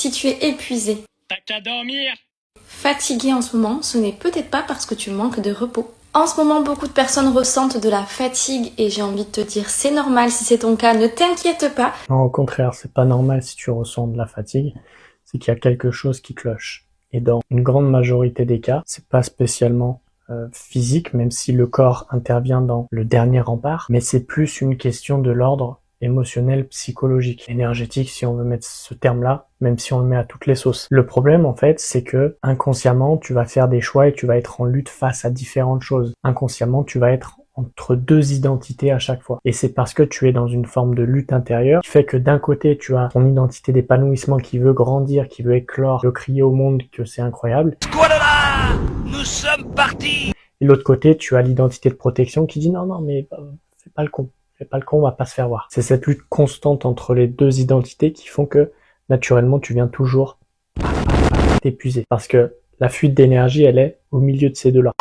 Si tu es épuisé, T'as qu'à dormir. fatigué en ce moment, ce n'est peut-être pas parce que tu manques de repos. En ce moment, beaucoup de personnes ressentent de la fatigue et j'ai envie de te dire, c'est normal si c'est ton cas, ne t'inquiète pas. Non, au contraire, c'est pas normal si tu ressens de la fatigue, c'est qu'il y a quelque chose qui cloche. Et dans une grande majorité des cas, c'est pas spécialement physique, même si le corps intervient dans le dernier rempart, mais c'est plus une question de l'ordre émotionnel, psychologique, énergétique, si on veut mettre ce terme-là, même si on le met à toutes les sauces. Le problème, en fait, c'est que inconsciemment, tu vas faire des choix et tu vas être en lutte face à différentes choses. Inconsciemment, tu vas être entre deux identités à chaque fois. Et c'est parce que tu es dans une forme de lutte intérieure qui fait que d'un côté, tu as ton identité d'épanouissement qui veut grandir, qui veut éclore, veut crier au monde que c'est incroyable. Voilà, nous sommes partis. Et de l'autre côté, tu as l'identité de protection qui dit non, mais fais pas le con. Fais pas le con, on va pas se faire voir. C'est cette lutte constante entre les deux identités qui font que, naturellement, tu viens toujours t'épuiser. Parce que la fuite d'énergie, elle est au milieu de ces deux-là.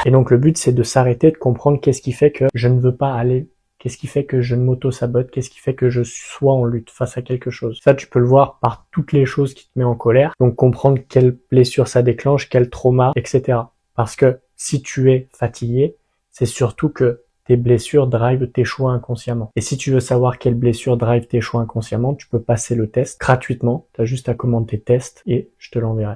Et donc, le but, c'est de s'arrêter, de comprendre qu'est-ce qui fait que je ne veux pas aller, qu'est-ce qui fait que je ne m'auto-sabote, qu'est-ce qui fait que je sois en lutte face à quelque chose. Ça, tu peux le voir par toutes les choses qui te mettent en colère. Donc, comprendre quelle blessure ça déclenche, quel trauma, etc. Parce que si tu es fatigué, c'est surtout que tes blessures drivent tes choix inconsciemment. Et si tu veux savoir quelle blessure drive tes choix inconsciemment, tu peux passer le test gratuitement. Tu as juste à commander tes tests et je te l'enverrai.